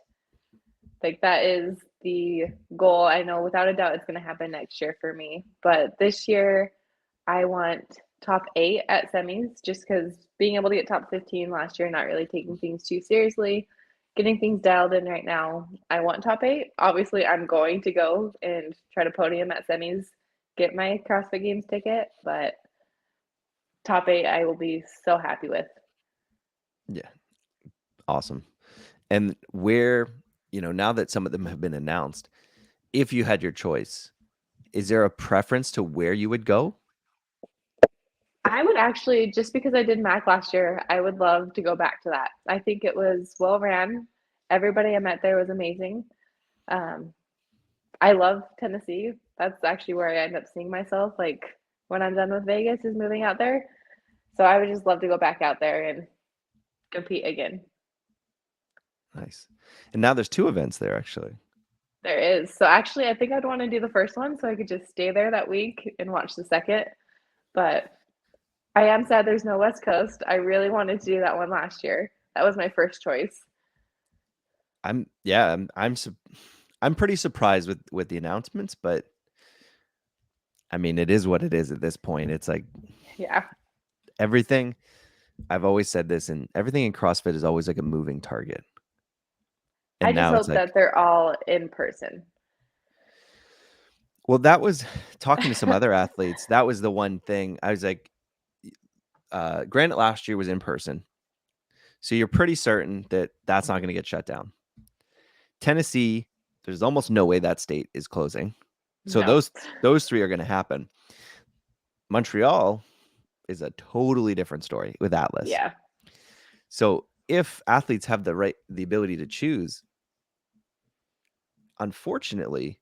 like that is the goal. I know without a doubt it's going to happen next year for me. But this year, I want top 8 at semis just because being able to get top 15 last year, not really taking things too seriously, getting things dialed in right now. I want top 8. Obviously, I'm going to go and try to podium at semis, get my CrossFit Games ticket, but top 8, I will be so happy with. Yeah. Awesome. And where, now that some of them have been announced, if you had your choice, is there a preference to where you would go? I would actually, just because I did MACC last year, I would love to go back to that. I think it was well ran. Everybody I met there was amazing. Um, I love Tennessee. That's actually where I end up seeing myself. Like when I'm done with Vegas, is moving out there. So I would just love to go back out there and compete again. Nice. And now there's 2 events there actually. There is. So actually, I think I'd want to do the first one so I could just stay there that week and watch the second. But I am sad there's no West Coast. I really wanted to do that one last year. That was my first choice. I'm pretty surprised with the announcements, but I mean, it is what it is at this point. It's like Yeah. everything. I've always said this, and everything in CrossFit is always like a moving target. And I just now it's hope like, that they're all in person. well, that was talking to some other athletes. That was the one thing I was like, granted, last year was in person. So you're pretty certain that that's not going to get shut down. Tennessee, there's almost no way that state is closing. So No. those three are going to happen. Montreal is a totally different story with Atlas. Yeah. So if athletes have the ability to choose, unfortunately,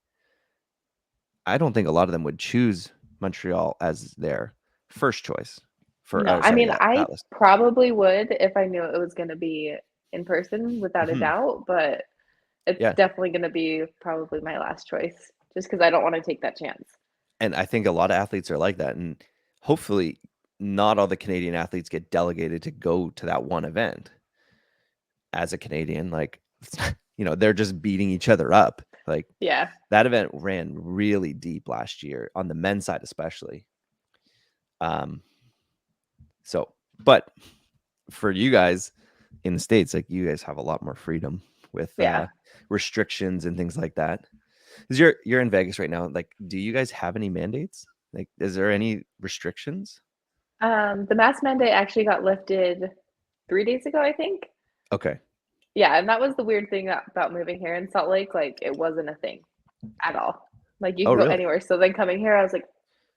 I don't think a lot of them would choose Montreal as their first choice for No, I mean, I Atlas. probably would if I knew it was going to be in person without a Mhm. doubt, but it's Yeah. definitely going to be probably my last choice just because I don't want to take that chance. And I think a lot of athletes are like that. And hopefully not all the Canadian athletes get delegated to go to that one event. As a Canadian, like, they're just beating each other up. Like, Yeah. that event ran really deep last year on the men's side, especially. So, but for you guys in the States, like, you guys have a lot more freedom with Yeah. restrictions and things like that. Because you're in Vegas right now. Like, do you guys have any mandates? Like, is there any restrictions? The mask mandate actually got lifted 3 days ago, I think. Okay. Yeah, and that was the weird thing about moving here in Salt Lake. Like, it wasn't a thing at all. Like, you Oh, could go really? anywhere. So then coming here, I was like,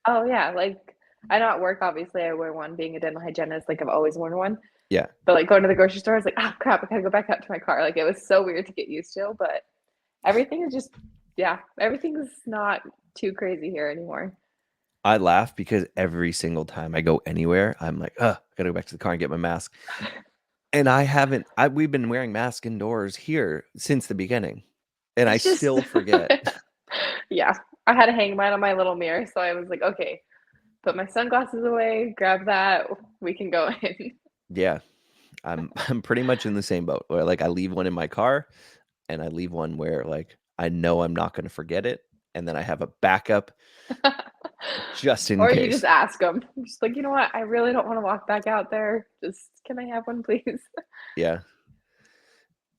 oh, yeah. Like, I know at work, obviously, I wear one. Being a dental hygienist, like, I've always worn one. Yeah. But, like, going to the grocery store, I was like, oh, crap, I gotta go back out to my car. Like, it was so weird to get used to. But everything is just, yeah, everything's not too crazy here anymore. I laugh because every single time I go anywhere, I'm like, I gotta go back to the car and get my mask. And we've been wearing masks indoors here since the beginning. And I It's just, still forget. yeah, I had to hang mine on my little mirror. So I was like, okay, put my sunglasses away, grab that, we can go in. Yeah. I'm pretty much in the same boat where, like, I leave one in my car and I leave one where, like, I know I'm not going to forget it. And then I have a backup just in Or you case. just ask them, just like, you know what, I really don't want to walk back out there. Just, can I have one, please? Yeah.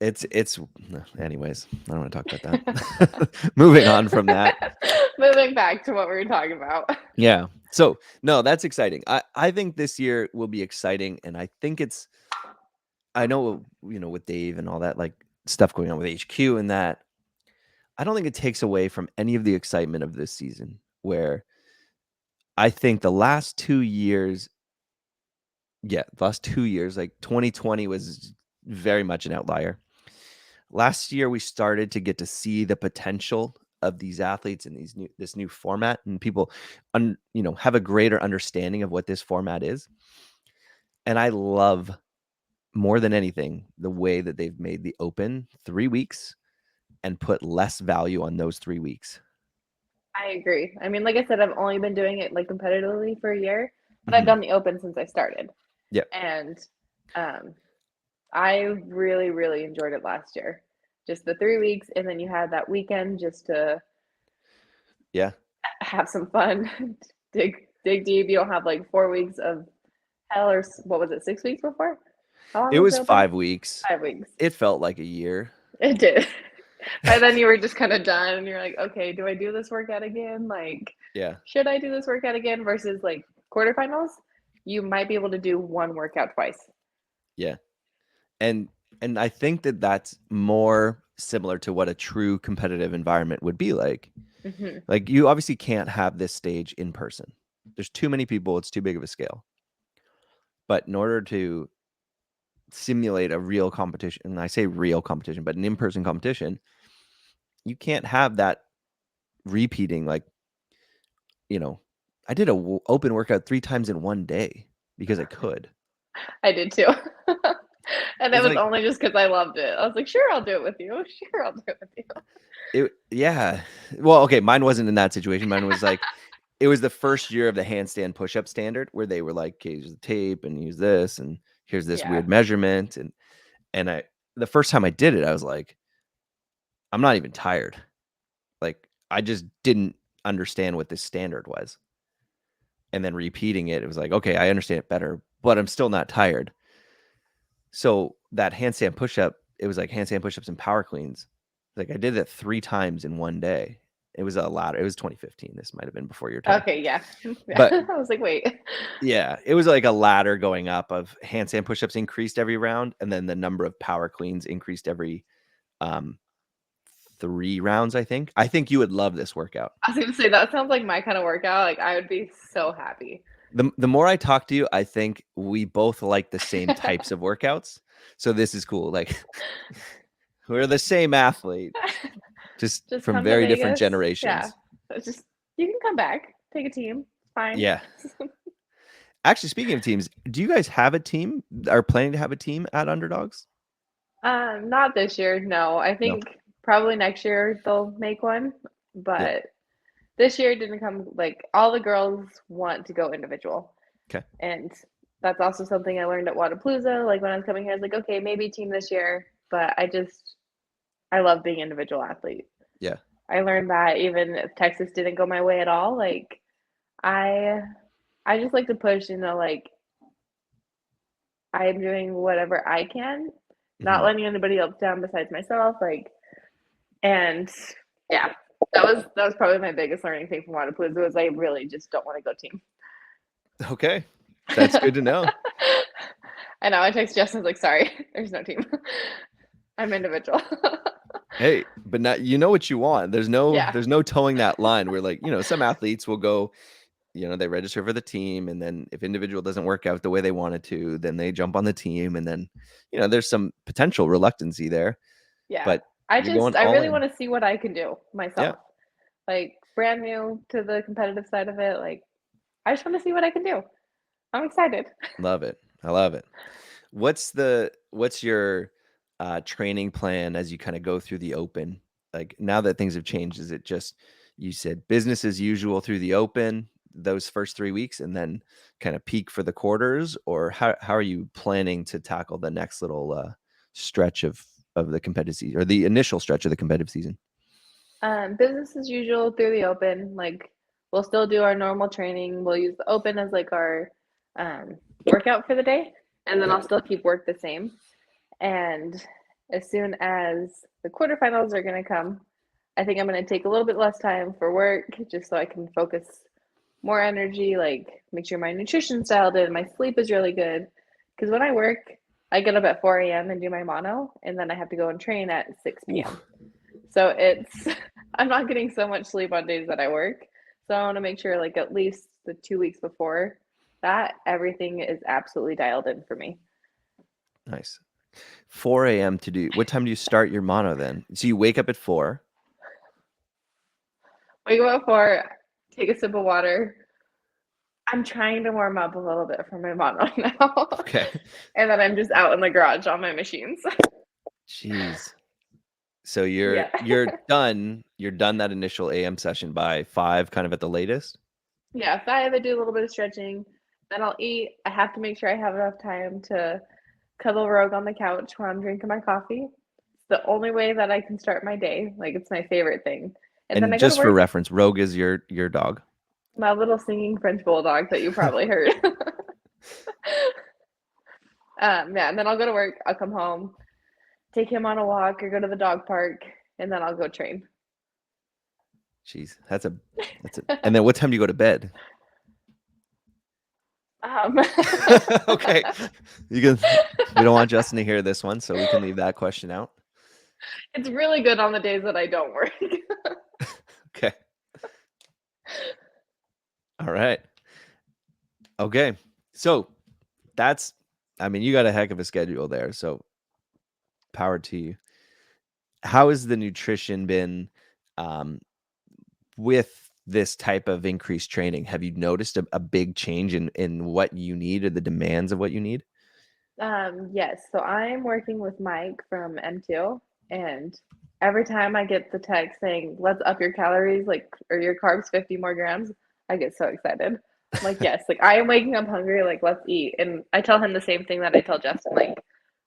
Anyways, I don't want to talk about that. Moving on from that. Moving back to what we were talking about. Yeah. So, no, that's exciting. I think this year will be exciting. And I think I know, with Dave and all that, like, stuff going on with HQ and that, I don't think it takes away from any of the excitement of this season, where I think the last 2 years, like 2020 was very much an outlier. Last year, we started to get to see the potential of these athletes in this new format, and people, have a greater understanding of what this format is. And I love, more than anything, the way that they've made the Open 3 weeks and put less value on those 3 weeks. I agree. I mean, like I said, I've only been doing it like competitively for a year, but I've done the Open since I started. Yeah. And I really, really enjoyed it last year. Just the 3 weeks, and then you had that weekend just to have some fun, dig deep. You don't have like 4 weeks of hell, or what was it, 6 weeks before? How long It was the Open? 5 weeks. 5 weeks. It felt like a year. It did. By then you were just kind of done, and you're like, okay, do I do this workout again? Like, Yeah. should I do this workout again? Versus like quarterfinals, you might be able to do one workout twice. Yeah. And I think that that's more similar to what a true competitive environment would be like. Mm-hmm. Like, you obviously can't have this stage in person. There's too many people. It's too big of a scale. But in order to simulate a real competition, and I say real competition, but an in-person competition, you can't have that repeating. Like, I did a open workout 3 times in one day because I could. I did too. And it It's was like, only just because I loved it. I was like, sure, I'll do it with you. Sure, I'll do it with you. yeah. Well, okay, mine wasn't in that situation. Mine was like, it was the first year of the handstand push-up standard where they were like, okay, use the tape and use this, and here's this weird measurement. And the first time I did it, I was like, I'm not even tired. Like, I just didn't understand what this standard was. And then repeating it, it was like, okay, I understand it better, but I'm still not tired. So that handstand push-up, it was like handstand push-ups and power cleans. Like I did it 3 times in one day. It was a lot. It was 2015. This might have been before your time. Okay, yeah. But I was like, wait. yeah, it was like a ladder going up of handstand push-ups increased every round, and then the number of power cleans increased every 3 rounds, I think. I think you would love this workout. I was gonna say that sounds like my kind of workout. Like I would be so happy. The more I talk to you, I think we both like the same types of workouts. So this is cool. Like we're the same athlete, just from come to very different Vegas. generations. Yeah. It's just you can come back, take a team. It's fine. Yeah. Actually, speaking of teams, do you guys have a team? Are planning to have a team at Underdogs? Not this year, no. I think probably next year they'll make one, but this year didn't come. Like all the girls want to go individual. Okay. And that's also something I learned at WODProof. Like when I was coming here, I was like, okay, maybe team this year, but I love being an individual athlete. Yeah. I learned that even if Texas didn't go my way at all, like I just like to push, like I'm doing whatever I can, not letting anybody else down besides myself. Like, and yeah, that was probably my biggest learning thing from WODProof was I really just don't want to go team. Okay. That's good to know. I know. I text Justin, I was like, sorry, there's no team. I'm individual. Hey, but not, you know what you want. There's no towing that line where like, some athletes will go, they register for the team, and then if individual doesn't work out the way they wanted to, then they jump on the team, and then, there's some potential reluctancy there. Yeah. But I really want to see what I can do myself. Yeah. Like brand new to the competitive side of it. Like I just want to see what I can do. I'm excited. Love it. I love it. What's your training plan as you kind of go through the open? Like now that things have changed, is it just, you said business as usual through the open those first 3 weeks and then kind of peak for the quarters, or how are you planning to tackle the next little stretch of the competitive season, or the initial stretch of the competitive season? Business as usual through the open. Like we'll still do our normal training. We'll use the open as like our workout for the day, and then I'll still keep work the same. And as soon as the quarterfinals are going to come, I think I'm going to take a little bit less time for work just so I can focus more energy, like make sure my nutrition's dialed in, my sleep is really good. Because when I work, I get up at 4 a.m. and do my mono, and then I have to go and train at 6 p.m. So I'm not getting so much sleep on days that I work. So I want to make sure like at least the 2 weeks before that, everything is absolutely dialed in for me. Nice. 4 a.m. to do, what time do you start your mono then? So you wake up at 4. Wake up at 4, take a sip of water. I'm trying to warm up a little bit for my mono now. Okay. And then I'm just out in the garage on my machines. Jeez. So you're done that initial AM session by 5, kind of at the latest? Yeah, 5, I do a little bit of stretching. Then I'll eat. I have to make sure I have enough time to cuddle Rogue on the couch while I'm drinking my coffee. It's the only way that I can start my day. Like it's my favorite thing. And then I just go to for work. reference, Rogue is your dog? My little singing French bulldog that you probably heard. And then I'll go to work. I'll come home, take him on a walk or go to the dog park, and then I'll go train. Jeez, that's and then what time do you go to bed? Okay. We don't want Justin to hear this one, so we can leave that question out. It's really good on the days that I don't work. Okay. All right. Okay. So you got a heck of a schedule there. So power to you. How has the nutrition been with this type of increased training? Have you noticed a big change in what you need, or the demands of what you need? Yes. So I'm working with Mike from M2, and every time I get the text saying, let's up your calories, or your carbs 50 more grams, I get so excited. I'm like, yes, I am waking up hungry, let's eat. And I tell him the same thing that I tell Justin,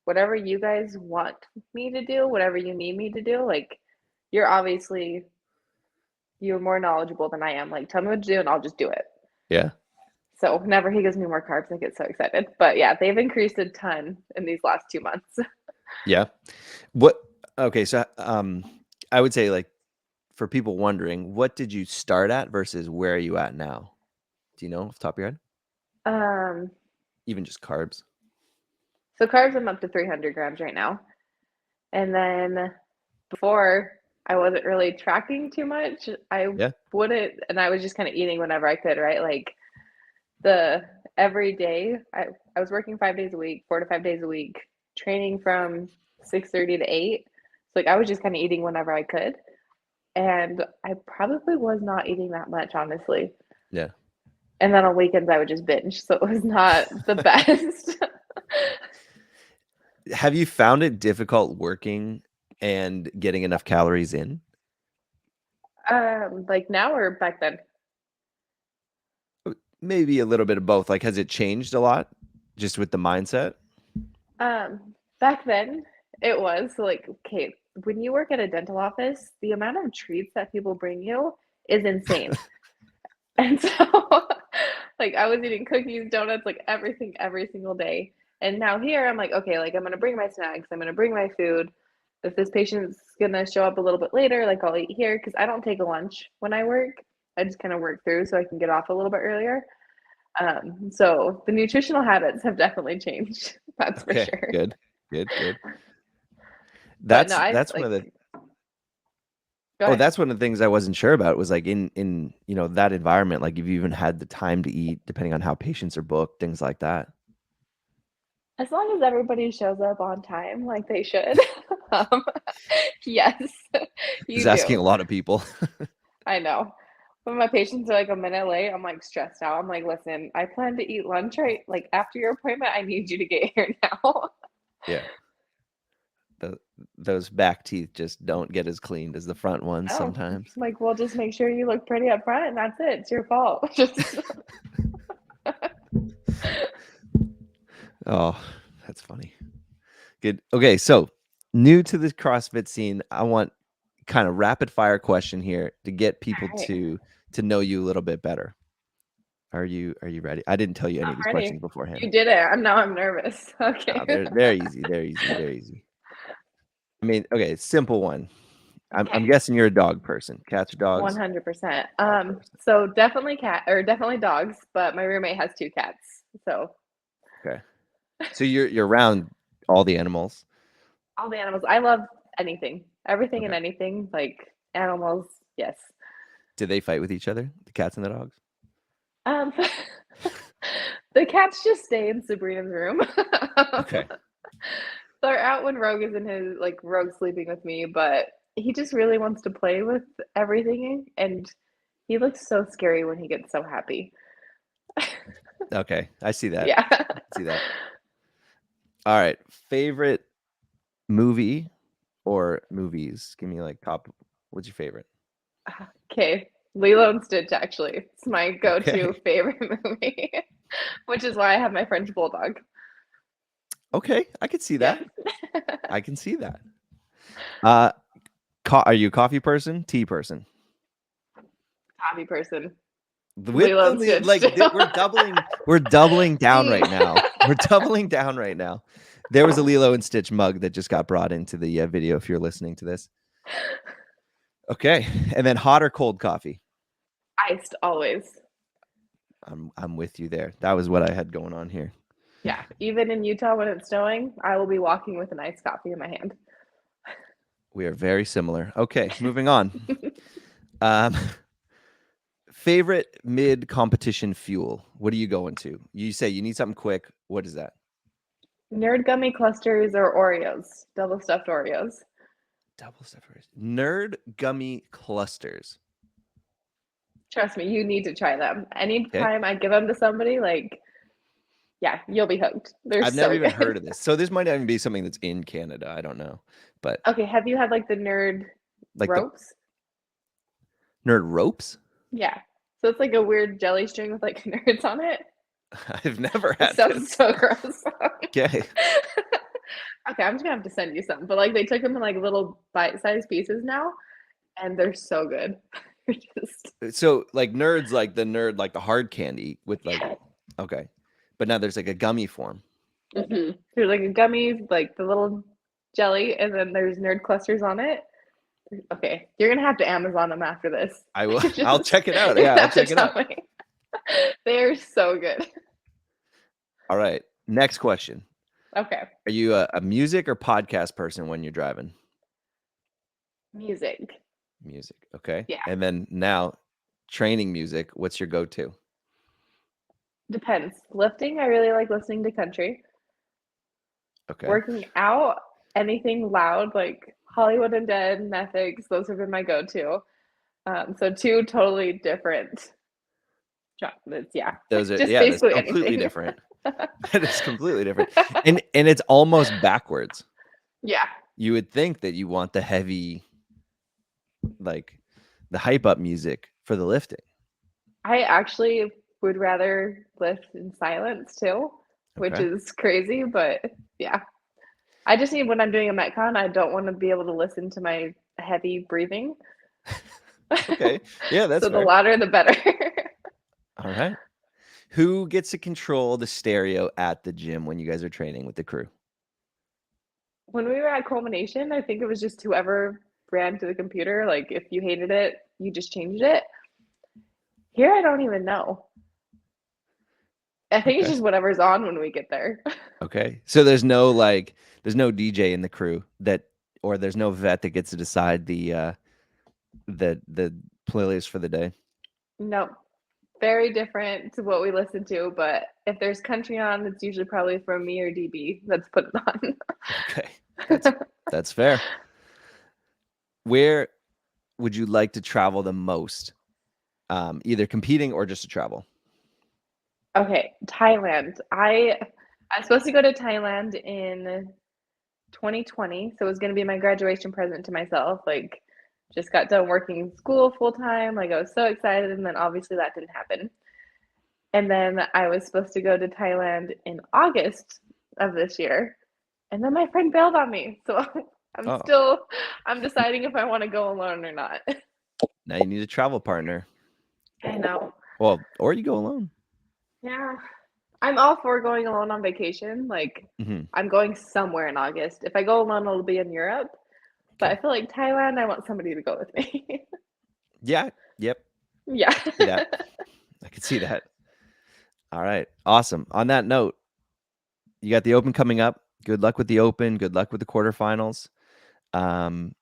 whatever you guys want me to do, whatever you need me to do, you're obviously you're more knowledgeable than I am. Like, tell me what to do and I'll just do it. Yeah. So whenever he gives me more carbs, I get so excited. But yeah, they've increased a ton in these last 2 months. Yeah. Okay. So, I would say, like, for people wondering, what did you start at versus where are you at now? Do you know off the top of your head? Um, Even just carbs. so carbs, I'm up to 300 grams right now. And then before, I wasn't really tracking too much. I Yeah. wouldn't, and I was just kind of eating whenever I could, right? Like every day, I was working 5 days a week, 4 to 5 days a week, training from 6:30 to 8. So like I was just kind of eating whenever I could. And I probably was not eating that much, honestly. Yeah. And then on weekends, I would just binge. So it was not the best. Have you found it difficult working and getting enough calories in? Like now or back then? Maybe a little bit of both. Like, has it changed a lot just with the mindset? Back then, it was like, okay, when you work at a dental office, the amount of treats that people bring you is insane. And so, like, I was eating cookies, donuts, like everything every single day. And now here, I'm like, okay, like, I'm going to bring my snacks, I'm going to bring my food. If this patient's going to show up a little bit later, like, I'll eat here because I don't take a lunch when I work. I just kind of work through so I can get off a little bit earlier. So the nutritional habits have definitely changed. That's for Okay, sure. good. But no, That's one of the go ahead. that's one of the things I wasn't sure about, was like in that environment, like if you even had the time to eat, depending on how patients are booked, things like that. As long as everybody shows up on time like they should. um, yes, you Just asking a do. lot of people. I know. When my patients are like a minute late, I'm like stressed out. I'm like, listen, I plan to eat lunch right like after your appointment. I need you to get here now. Yeah. Those back teeth just don't get as cleaned as the front ones Oh, sometimes. like, well, just make sure you look pretty up front and that's it. It's your fault. Just Oh, that's funny. Good. Okay, so new to the CrossFit scene, I want kind of rapid fire question here to get people right. to know you a little bit better. Are you ready? I didn't tell you any I'm of these ready. questions beforehand. You did it. I'm nervous. Okay. They're easy. They're easy. I mean, okay, simple one. I'm Okay. guessing you're a dog person. Cats or dogs? 100%. So definitely definitely dogs, but my roommate has 2 cats. So Okay. So you're around all the animals. all the animals. I love anything, everything and Okay. anything, like animals. Yes. Do they fight with each other, the cats and the dogs? Um, the cats just stay in Sabrina's room. Okay. They're out when Rogue is in his like Rogue's sleeping with me, but he just really wants to play with everything, and he looks so scary when he gets so happy. Okay. I see that. Yeah. See that. All right. Favorite movie or movies? Give me like top. What's your favorite? Okay, Lilo and Stitch actually. It's my go-to Okay. favorite movie, which is why I have my French bulldog. Okay, I can see Yeah. that. I can see that. Are you a coffee person? Tea person? Hobby person. With Lilo the and Stitch like, too. we're doubling down right now. We're doubling down right now. There was a Lilo and Stitch mug that just got brought into the video. If you're listening to this, okay. And then hot or cold coffee? Iced always. I'm with you there. That was what I had going on here. Yeah. Even in Utah when it's snowing, I will be walking with an iced coffee in my hand. We are very similar. Okay, moving on. Favorite mid competition fuel? What are you going to? You say you need something quick. What is that? Nerd gummy clusters or Oreos, double stuffed Oreos. Double stuffed Oreos. Nerd gummy clusters. Trust me, you need to try them. Okay. Anytime I give them to somebody, like, yeah, you'll be hooked. They're I've so never even good. heard of this. So this might not even be something that's in Canada. I don't know. But Okay, have you had like the nerd like ropes? the nerd ropes? Yeah. So it's like a weird jelly string with like nerds on it. I've never It had sounds this. so gross. Okay. Okay, I'm just gonna have to send you some. But like they took them in like little bite-sized pieces now, and they're so good. So like nerds, like the nerd, like the hard candy with like, okay. But now there's like a gummy form. There's like a gummy, like the little jelly, and then there's nerd clusters on it. Okay, you're gonna have to Amazon them after this. I will. I'll check it out. Yeah, I'll check it out. They're so good. All right. Next question. Okay. Are you a music or podcast person when you're driving? Music. Music. Okay. Yeah. And then now training music. What's your go-to? Depends. Lifting, I really like listening to country. Okay. Working out, anything loud like Hollywood and Dead, Methics, those have been my go-to. So two totally different genres. Yeah. Those are Just that's basically completely anything. different. That is completely different. And it's almost backwards. Yeah. You would think that you want the heavy, like the hype up music for the lifting. I actually would rather lift in silence too, which Okay. is crazy, but yeah. I just need, when I'm doing a Metcon, I don't want to be able to listen to my heavy breathing. Okay. Yeah, that's So the fair. louder, the better. All right. Who gets to control the stereo at the gym when you guys are training with the crew? When we were at Culmination, I think it was just whoever ran to the computer. Like if you hated it, you just changed it. Here, I don't even know. I think it's Okay. just whatever's on when we get there. Okay. So there's no DJ in the crew or there's no vet that gets to decide the playlist for the day. No, very different to what we listen to. But if there's country on, it's usually probably from me or DB that's put it on. Okay. That's fair. Where would you like to travel the most? Either competing or just to travel? Okay, Thailand. I'm supposed to go to Thailand in 2020, so it was going to be my graduation present to myself. Like, just got done working school full time. Like, I was so excited, and then obviously that didn't happen. And then I was supposed to go to Thailand in August of this year, and then my friend bailed on me. So I'm deciding if I want to go alone or not. Now you need a travel partner. I know. Well, or you go alone. Yeah. I'm all for going alone on vacation. Like, I'm going somewhere in August. If I go alone, it'll be in Europe. But I feel like Thailand, I want somebody to go with me. Yeah. Yep. Yeah. I could see that. All right. Awesome. On that note, you got the Open coming up. Good luck with the Open. Good luck with the quarterfinals. After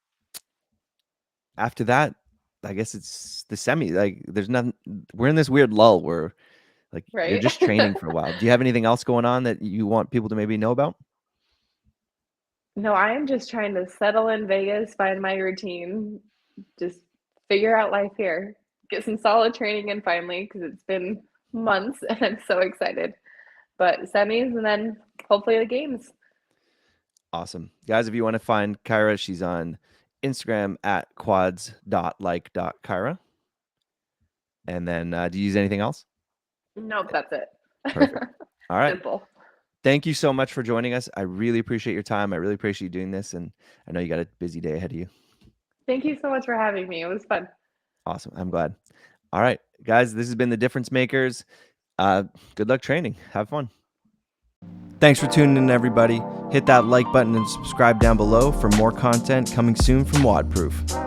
that, I guess it's the semi. Like, there's nothing. We're in this weird lull where, like, you're just training for a while. Do you have anything else going on that you want people to maybe know about? No, I am just trying to settle in Vegas, find my routine, just figure out life here, get some solid training in finally because it's been months and I'm so excited. But semis and then hopefully the games. Awesome. Guys, if you want to find Kyra, she's on Instagram at quads.like.kyra. And then do you use anything else? Nope, that's it. Perfect. All right. Simple. Thank you so much for joining us. I really appreciate your time. I really appreciate you doing this. And I know you got a busy day ahead of you. Thank you so much for having me. It was fun. Awesome. I'm glad. All right, guys, this has been the Difference Makers. Good luck training. Have fun. Thanks for tuning in, everybody. Hit that like button and subscribe down below for more content coming soon from WODProof.